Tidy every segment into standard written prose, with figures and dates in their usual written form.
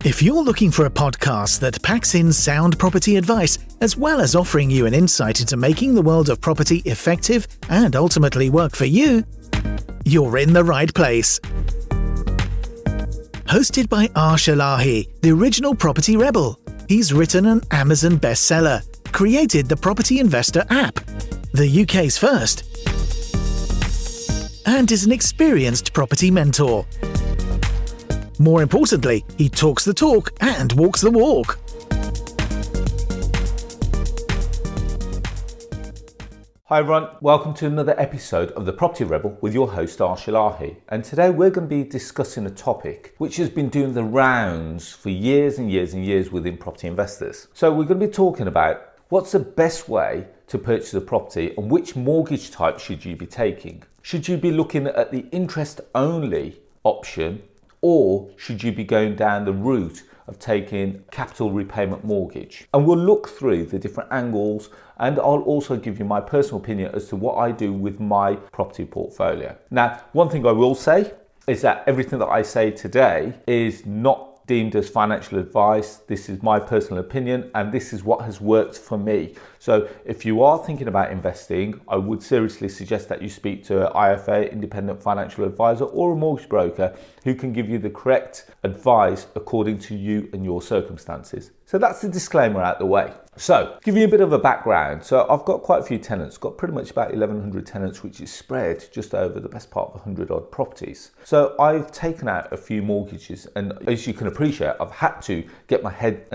If you're looking for a podcast that packs in sound property advice, as well as offering you an insight into making the world of property effective and ultimately work for you, you're in the right place. Hosted by Arsh Ellahi, the original property rebel. He's written an Amazon bestseller, created the Property Investor app, the UK's first, and is an experienced property mentor. More importantly, he talks the talk and walks the walk. Hi everyone, welcome to another episode of The Property Rebel with your host Arsh Ellahi. And today we're going to be discussing a topic which has been doing the rounds for years and years and years within property investors. So we're going to be talking about what's the best way to purchase a property and which mortgage type should you be taking. Should you be looking at the interest only option, or should you be going down the route of taking capital repayment mortgage? And we'll look through the different angles, and I'll also give you my personal opinion as to what I do with my property portfolio. Now, one thing I will say is that everything that I say today is not deemed as financial advice. This is my personal opinion and this is what has worked for me. So if you are thinking about investing, I would seriously suggest that you speak to an IFA, independent financial advisor, or a mortgage broker who can give you the correct advice according to you and your circumstances. So that's the disclaimer out the way. So give you a bit of a background. So I've got quite a few tenants, got pretty much about 1,100 tenants, which is spread just over the best part of 100 odd properties. So I've taken out a few mortgages, and as you can appreciate, I've had to get my head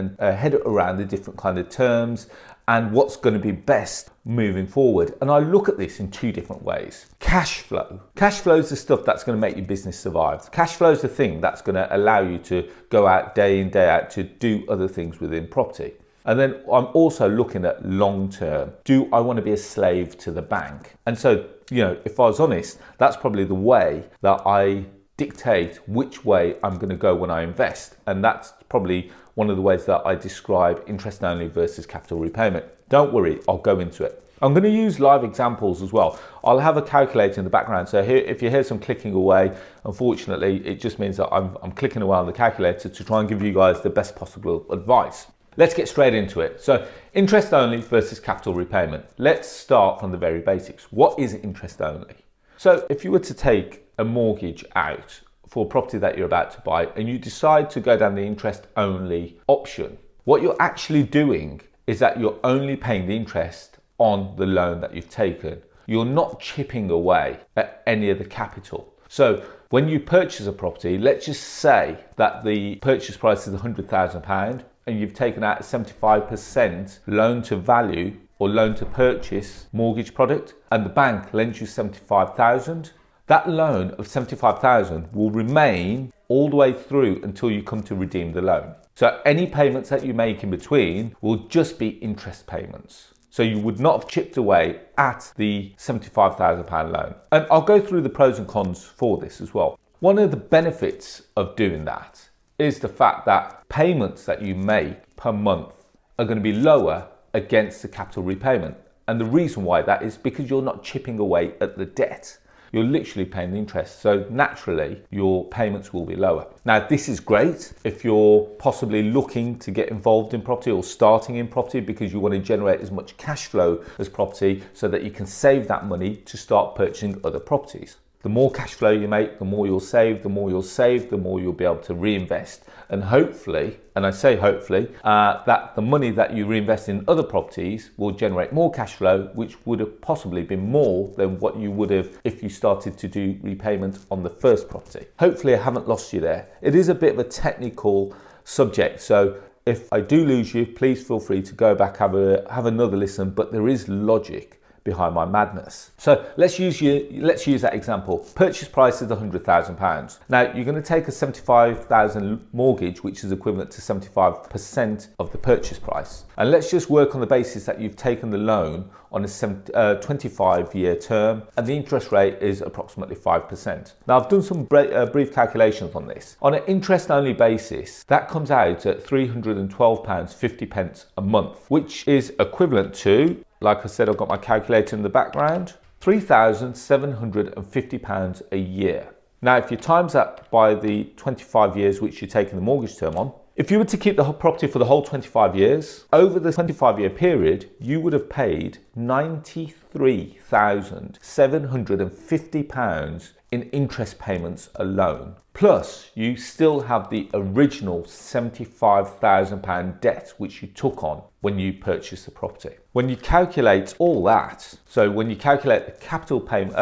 around the different kind of terms and what's going to be best moving forward. And I look at this in two different ways. Cash flow. Cash flow is the stuff that's going to make your business survive. Cash flow is the thing that's going to allow you to go out day in, day out to do other things within property. And then I'm also looking at long term. Do I want to be a slave to the bank? And so, if I was honest, that's probably the way that I dictate which way I'm going to go when I invest. And that's probably one of the ways that I describe interest only versus capital repayment. Don't worry, I'll go into it. I'm going to use live examples as well. I'll have a calculator in the background. So here, if you hear some clicking away, unfortunately, it just means that I'm clicking away on the calculator to try and give you guys the best possible advice. Let's get straight into it. So interest only versus capital repayment. Let's start from the very basics. What is interest only? So if you were to take a mortgage out for a property that you're about to buy and you decide to go down the interest only option, what you're actually doing is that you're only paying the interest on the loan that you've taken. You're not chipping away at any of the capital. So when you purchase a property, let's just say that the purchase price is £100,000 and you've taken out a 75% loan to value or loan to purchase mortgage product, and the bank lends you 75,000. That loan of 75,000 will remain all the way through until you come to redeem the loan. So any payments that you make in between will just be interest payments. So you would not have chipped away at the £75,000 loan. And I'll go through the pros and cons for this as well. One of the benefits of doing that is the fact that payments that you make per month are going to be lower against the capital repayment. And the reason why that is because you're not chipping away at the debt. You're literally paying the interest. So naturally, your payments will be lower. Now, this is great if you're possibly looking to get involved in property or starting in property because you want to generate as much cash flow as property so that you can save that money to start purchasing other properties. The more cash flow you make, the more you'll save, the more you'll be able to reinvest. And hopefully, and I say hopefully, that the money that you reinvest in other properties will generate more cash flow, which would have possibly been more than what you would have if you started to do repayment on the first property. Hopefully I haven't lost you there. It is a bit of a technical subject, so if I do lose you, please feel free to go back, have another listen, but there is logic behind my madness. So let's use that example. Purchase price is £100,000. Now you're going to take a 75,000 mortgage, which is equivalent to 75% of the purchase price. And let's just work on the basis that you've taken the loan on a 25-year term and the interest rate is approximately 5%. Now I've done some brief calculations on this. On an interest only basis, that comes out at £312.50 a month, which is equivalent to, like I said, I've got my calculator in the background, £3,750 a year. Now, if you times that by the 25 years which you're taking the mortgage term on, If you were to keep the property for the whole 25 years, over the 25-year period, you would have paid £93,750 in interest payments alone. Plus, you still have the original £75,000 debt which you took on when you purchased the property. When you calculate all that, so when you calculate the capital payment,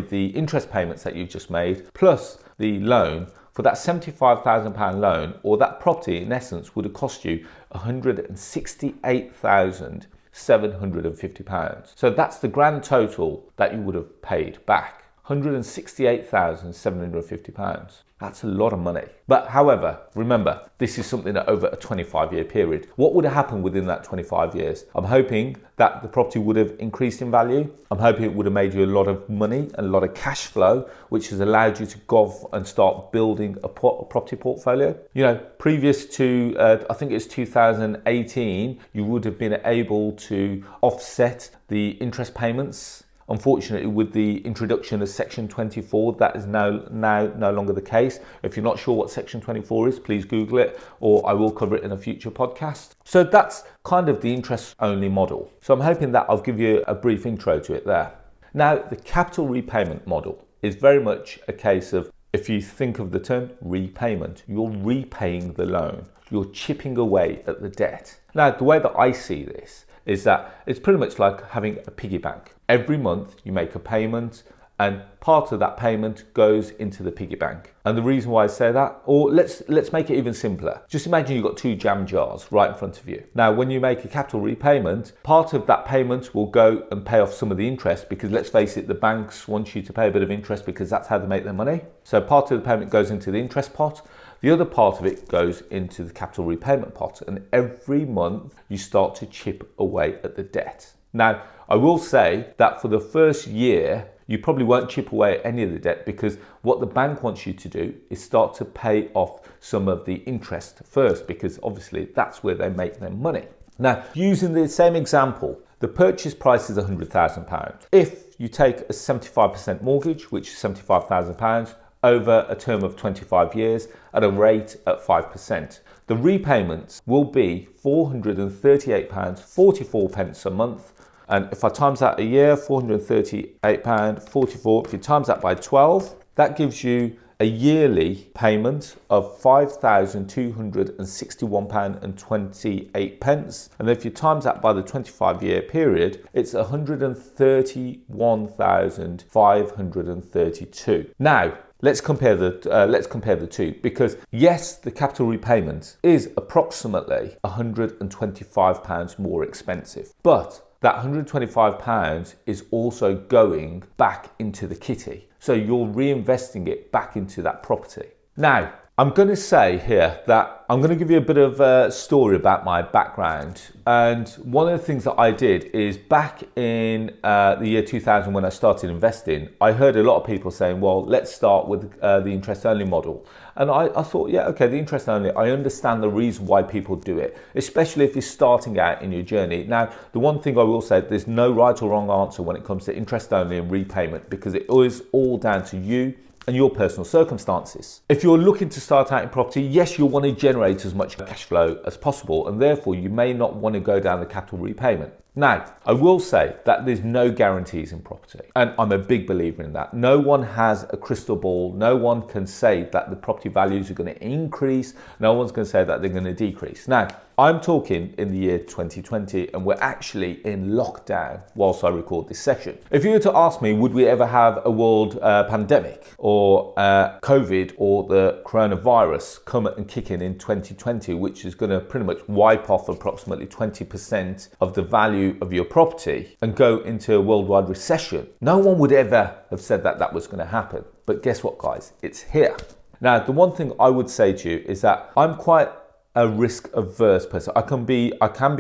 the interest payments that you've just made, plus the loan, for that £75,000 loan, or that property in essence would have cost you £168,750. So that's the grand total that you would have paid back, £168,750. That's a lot of money. But however, remember, this is something that over a 25-year period. What would have happened within that 25 years? I'm hoping that the property would have increased in value. I'm hoping it would have made you a lot of money and a lot of cash flow, which has allowed you to go off and start building a property portfolio. You know, previous to, I think it's 2018, you would have been able to offset the interest payments. Unfortunately, with the introduction of Section 24, that is now no longer the case. If you're not sure what Section 24 is, please Google it, or I will cover it in a future podcast. So that's kind of the interest-only model. So I'm hoping that I'll give you a brief intro to it there. Now, the capital repayment model is very much a case of, if you think of the term repayment, you're repaying the loan. You're chipping away at the debt. Now, the way that I see this is that it's pretty much like having a piggy bank. Every month you make a payment and part of that payment goes into the piggy bank. And the reason why I say that, or let's make it even simpler. Just imagine you've got two jam jars right in front of you. Now, when you make a capital repayment, part of that payment will go and pay off some of the interest, because let's face it, the banks want you to pay a bit of interest because that's how they make their money. So part of the payment goes into the interest pot. The other part of it goes into the capital repayment pot, and every month you start to chip away at the debt. Now, I will say that for the first year, you probably won't chip away at any of the debt, because what the bank wants you to do is start to pay off some of the interest first, because obviously that's where they make their money. Now, using the same example, the purchase price is £100,000. If you take a 75% mortgage, which is £75,000, over a term of 25 years at a rate at 5%. The repayments will be £438.44 a month. And if I times that a year, £438.44, if you times that by 12, that gives you a yearly payment of £5,261.28. And if you times that by the 25-year period, it's £131,532. Now, let's compare the two, because yes, the capital repayment is approximately £125 more expensive, but that £125 is also going back into the kitty. So you're reinvesting it back into that property. Now, I'm going to say here that I'm going to give you a bit of a story about my background. And one of the things that I did is back in the year 2000, when I started investing, I heard a lot of people saying, well, let's start with the interest only model. And I thought, yeah, okay, the interest only, I understand the reason why people do it, especially if you're starting out in your journey. Now, the one thing I will say, there's no right or wrong answer when it comes to interest only and repayment, because it is all down to you and your personal circumstances. If you're looking to start out in property, yes, you'll want to generate as much cash flow as possible, and therefore you may not want to go down the capital repayment. Now, I will say that there's no guarantees in property, and I'm a big believer in that. No one has a crystal ball. No one can say that the property values are going to increase. No one's going to say that they're going to decrease. Now, I'm talking in the year 2020, and we're actually in lockdown whilst I record this session. If you were to ask me, would we ever have a world pandemic or COVID or the coronavirus come and kick in 2020, which is going to pretty much wipe off approximately 20% of the value of your property and go into a worldwide recession? No one would ever have said that that was going to happen. But guess what, guys? It's here. Now, the one thing I would say to you is that I'm quite a risk averse person. I can be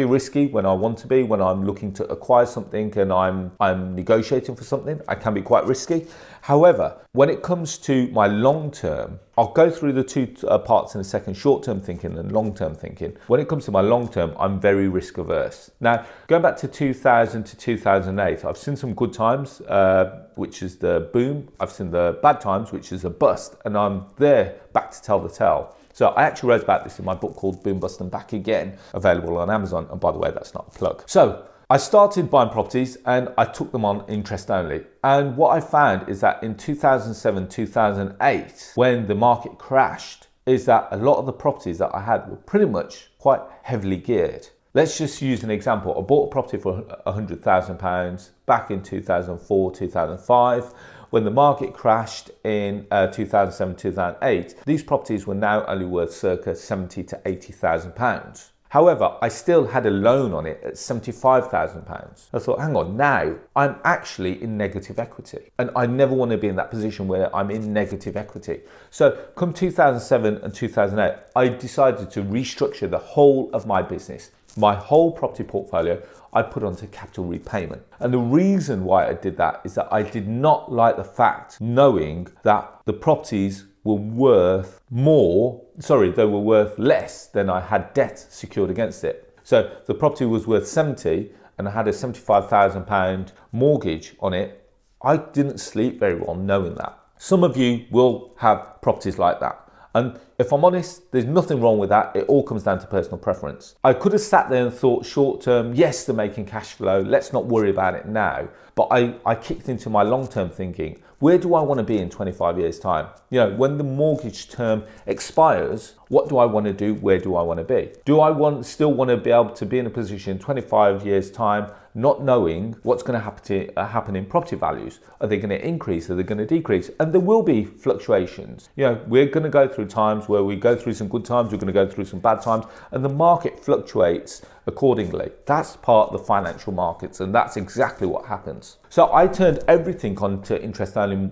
risky when I want to be, when I'm looking to acquire something and I'm negotiating for something. I can be quite risky. However, when it comes to my long term, I'll go through the two parts in a second, short-term thinking and long-term thinking. When it comes to my long-term, I'm very risk averse. Now, going back to 2000 to 2008, I've seen some good times, which is the boom. I've seen the bad times, which is a bust, and I'm there back to tell the tale. So I actually wrote about this in my book called Boom, Bust and Back Again, available on Amazon. And by the way, that's not a plug. So I started buying properties and I took them on interest only. And what I found is that in 2007, 2008, when the market crashed, is that a lot of the properties that I had were pretty much quite heavily geared. Let's just use an example. I bought a property for £100,000 back in 2004, 2005. When the market crashed in 2007, 2008, these properties were now only worth circa £70,000 to £80,000. However, I still had a loan on it at £75,000. I thought, hang on, now I'm actually in negative equity. And I never want to be in that position where I'm in negative equity. So come 2007 and 2008, I decided to restructure the whole of my business. My whole property portfolio, I put onto capital repayment. And the reason why I did that is that I did not like the fact knowing that the properties were worth they were worth less than I had debt secured against it. So the property was worth 70 and I had a £75,000 mortgage on it. I didn't sleep very well knowing that. Some of you will have properties like that. And if I'm honest, there's nothing wrong with that. It all comes down to personal preference. I could have sat there and thought short term, yes, they're making cash flow. Let's not worry about it now. But I kicked into my long-term thinking. Where do I want to be in 25 years' time? You know, when the mortgage term expires, what do I want to do? Where do I want to be? Do I still want to be able to be in a position in 25 years' time, not knowing what's going to happen in property values? Are they going to increase? Are they going to decrease? And there will be fluctuations. You know, we're going to go through times where we go through some good times, we're going to go through some bad times, and the market fluctuates accordingly. That's part of the financial markets, and that's exactly what happens. So I turned everything onto interest-only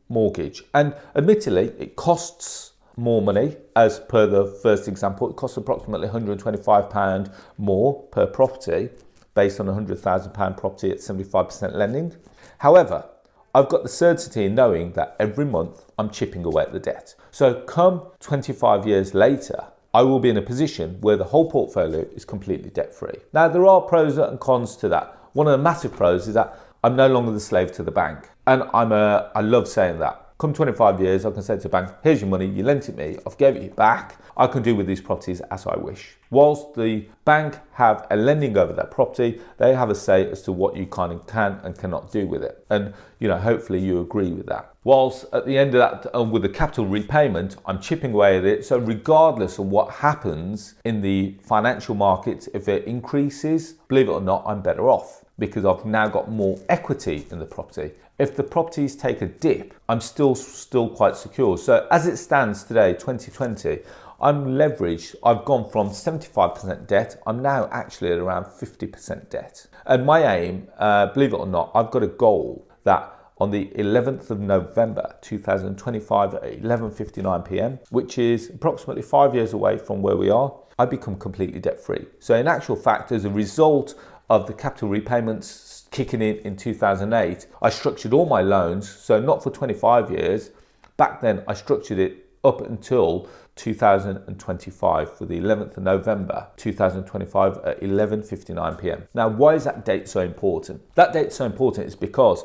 mortgage, and admittedly, it costs more money. As per the first example, it costs approximately £125 more per property, based on a £100,000 property at 75% lending. However, I've got the certainty in knowing that every month I'm chipping away at the debt. So come 25 years later, I will be in a position where the whole portfolio is completely debt-free. Now, there are pros and cons to that. One of the massive pros is that I'm no longer the slave to the bank. And I love saying that. Come 25 years, I can say to the bank, here's your money, you lent it me, I've gave it you back. I can do with these properties as I wish. Whilst the bank have a lending over that property, they have a say as to what you can and cannot do with it. And, you know, hopefully you agree with that. Whilst at the end of that, with the capital repayment, I'm chipping away at it. So regardless of what happens in the financial markets, if it increases, believe it or not, I'm better off because I've now got more equity in the property. If the properties take a dip, I'm still quite secure. So as it stands today, 2020, I'm leveraged. I've gone from 75% debt. I'm now actually at around 50% debt. And my aim, believe it or not, I've got a goal that on the 11th of November 2025 at 11:59 p.m, which is approximately 5 years away from where we are, I become completely debt free. So in actual fact, as a result of the capital repayments kicking in 2008, I structured all my loans, so not for 25 years. Back then, I structured it up until 2025 for the 11th of November 2025 at 11:59 p.m. Now, why is that date so important? That date so important is because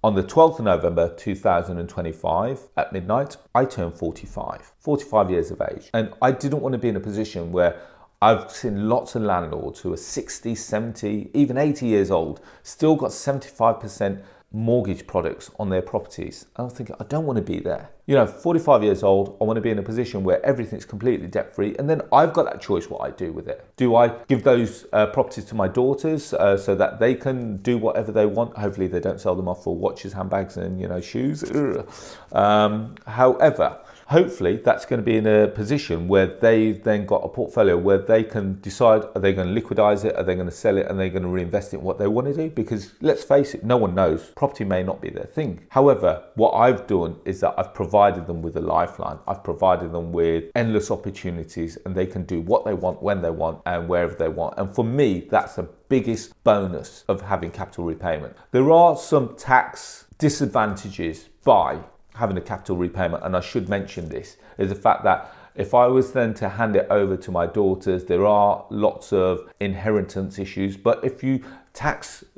on the 12th of November 2025 at midnight, I turned 45 years of age. And I didn't want to be in a position where I've seen lots of landlords who are 60, 70, even 80 years old, still got 75% mortgage products on their properties. I was thinking, I don't want to be there. You know, 45 years old, I want to be in a position where everything's completely debt-free, and then I've got that choice what I do with it. Do I give those properties to my daughters so that they can do whatever they want? Hopefully they don't sell them off for watches, handbags and, you know, shoes. However, hopefully that's going to be in a position where they've then got a portfolio where they can decide, are they going to liquidize it, are they going to sell it, are they going to reinvest it in what they want to do? Because let's face it, no one knows. Property may not be their thing. However, what I've done is that I've provided them with a lifeline. I've provided them with endless opportunities, and they can do what they want, when they want, and wherever they want. And for me, that's the biggest bonus of having capital repayment. There are some tax disadvantages by having a capital repayment, and I should mention this, is the fact that if I was then to hand it over to my daughters, there are lots of inheritance issues. But if you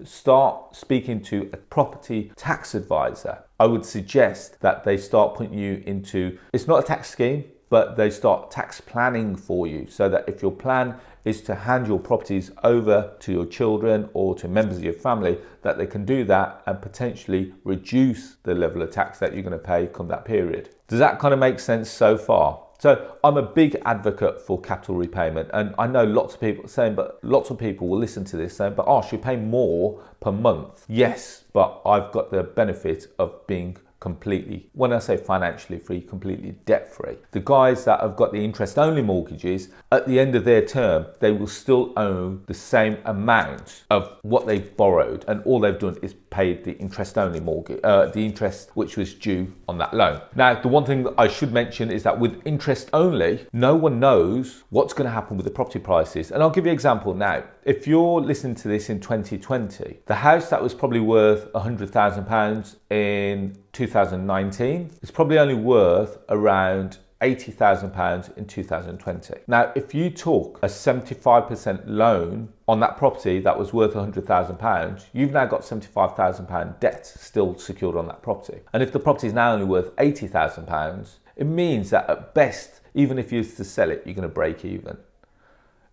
start speaking to a property tax advisor, I would suggest that they start putting you into, it's not a tax scheme, but they start tax planning for you, so that if your plan is to hand your properties over to your children or to members of your family, that they can do that and potentially reduce the level of tax that you're going to pay come that period. Does that kind of make sense so far? So I'm a big advocate for capital repayment, and I know lots of people will listen to this saying, but Arsh, you pay more per month. Yes, but I've got the benefit of being completely, when I say financially free, completely debt free. The guys that have got the interest only mortgages, at the end of their term, they will still owe the same amount of what they've borrowed, and all they've done is paid the interest only mortgage, the interest which was due on that loan. Now, the one thing that I should mention is that with interest only, no one knows what's going to happen with the property prices. And I'll give you an example now. If you're listening to this in 2020, the house that was probably worth £100,000 in 2019 is probably only worth around £80,000 in 2020. Now, if you took a 75% loan on that property that was worth £100,000, you've now got £75,000 debt still secured on that property. And if the property is now only worth £80,000, it means that at best, even if you used to sell it, you're going to break even.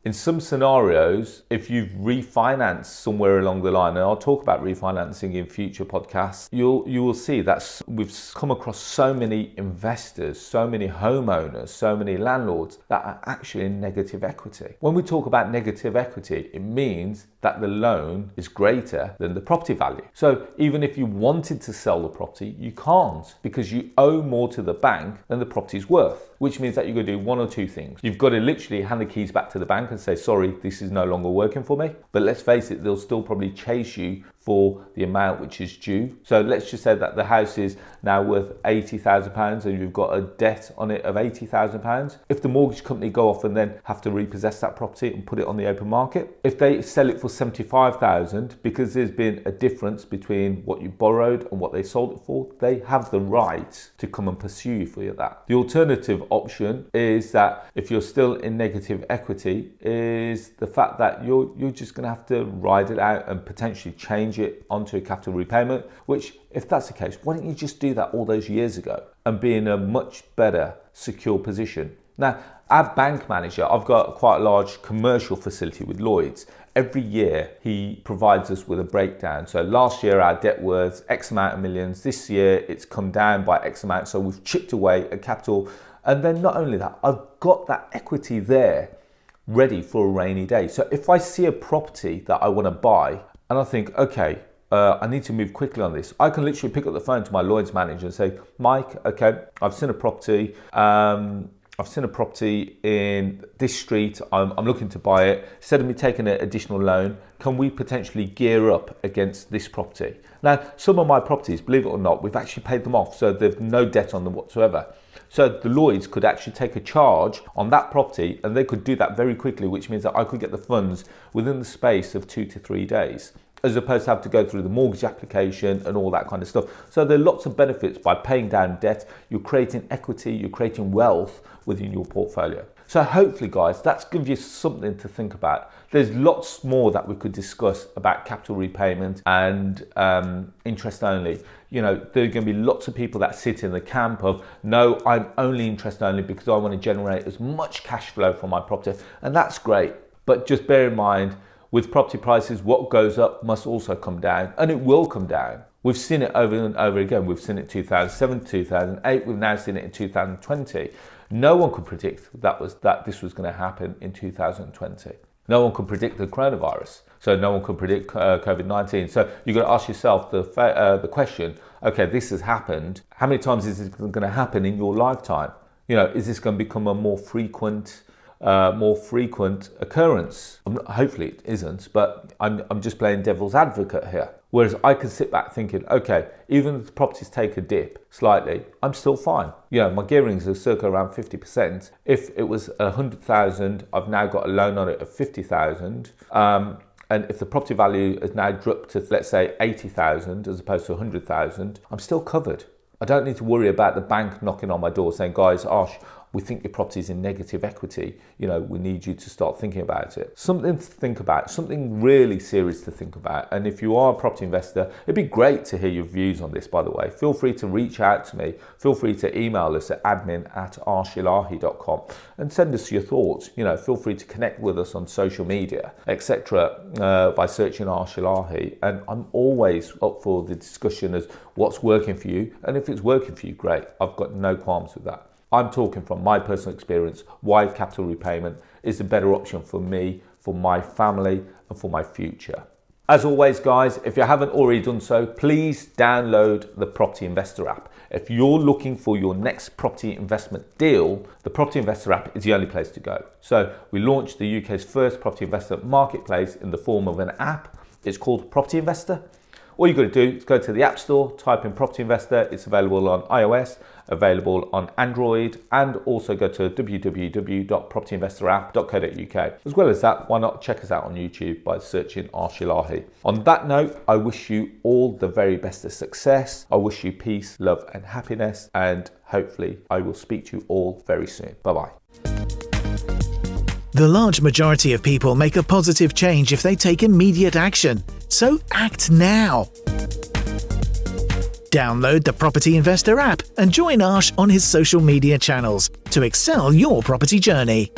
In some scenarios, if you've refinanced somewhere along the line, and I'll talk about refinancing in future podcasts, you will see that we've come across so many investors, so many homeowners, so many landlords that are actually in negative equity. When we talk about negative equity, it means that the loan is greater than the property value. So even if you wanted to sell the property, you can't, because you owe more to the bank than the property's worth, which means that you're going to do one or two things. You've got to literally hand the keys back to the bank and say, sorry, this is no longer working for me. But let's face it, they'll still probably chase you for the amount which is due. So let's just say that the house is now worth £80,000 and you've got a debt on it of £80,000. If the mortgage company go off and then have to repossess that property and put it on the open market, if they sell it for £75,000, because there's been a difference between what you borrowed and what they sold it for, they have the right to come and pursue you for that. The alternative option is that if you're still in negative equity, is the fact that you're just going to have to ride it out and potentially change it onto a capital repayment, which, if that's the case, why don't you just do that all those years ago and be in a much better secure position? Now, our bank manager, I've got quite a large commercial facility with Lloyds. Every year he provides us with a breakdown. So last year our debt was X amount of millions. This year it's come down by X amount. So we've chipped away at capital. And then not only that, I've got that equity there ready for a rainy day. So if I see a property that I want to buy and I think, okay, I need to move quickly on this, I can literally pick up the phone to my Lloyds manager and say, Mike, okay, I've seen a property. I've seen a property in this street. I'm looking to buy it. Instead of me taking an additional loan, can we potentially gear up against this property? Now, some of my properties, believe it or not, we've actually paid them off, so there's no debt on them whatsoever. So the Lloyds could actually take a charge on that property, and they could do that very quickly, which means that I could get the funds within the space of 2 to 3 days, as opposed to have to go through the mortgage application and all that kind of stuff. So there are lots of benefits by paying down debt. You're creating equity, you're creating wealth within your portfolio. So hopefully, guys, that's given you something to think about. There's lots more that we could discuss about capital repayment and interest only. You know, there are going to be lots of people that sit in the camp of, no, I'm only interest only because I want to generate as much cash flow from my property. And that's great. But just bear in mind, with property prices, what goes up must also come down, and it will come down. We've seen it over and over again. We've seen it in 2007, 2008. We've now seen it in 2020. No one could predict that this was going to happen in 2020. No one could predict the coronavirus. So no one could predict COVID-19. So you've got to ask yourself the question, okay, this has happened. How many times is it going to happen in your lifetime? Is this going to become a more frequent occurrence? Hopefully it isn't, but I'm just playing devil's advocate here. Whereas I can sit back thinking, okay, even if the properties take a dip slightly, I'm still fine. My gearings are circa around 50%. If it was 100,000, I've now got a loan on it of 50,000. And if the property value has now dropped to, let's say, 80,000 as opposed to 100,000, I'm still covered. I don't need to worry about the bank knocking on my door saying, guys, Arsh, we think your property is in negative equity. We need you to start thinking about it. Something to think about, something really serious to think about. And if you are a property investor, it'd be great to hear your views on this, by the way. Feel free to reach out to me. Feel free to email us at admin@arshellahi.com and send us your thoughts. Feel free to connect with us on social media, etc. By searching Arsh Ellahi. And I'm always up for the discussion as what's working for you. And if it's working for you, great. I've got no qualms with that. I'm talking from my personal experience why capital repayment is the better option for me, for my family, and for my future. As always, guys, if you haven't already done so, please download the Property Investor app. If you're looking for your next property investment deal, the Property Investor app is the only place to go. So we launched the UK's first property investor marketplace in the form of an app. It's called Property Investor. All you've got to do is go to the App Store, type in Property Investor. It's available on iOS, available on Android, and also go to www.propertyinvestorapp.co.uk. As well as that, why not check us out on YouTube by searching Arsh Ellahi. On that note, I wish you all the very best of success. I wish you peace, love, and happiness, and hopefully I will speak to you all very soon. Bye-bye. The large majority of people make a positive change if they take immediate action. So act now. Download the Property Investor app and join Arsh on his social media channels to excel your property journey.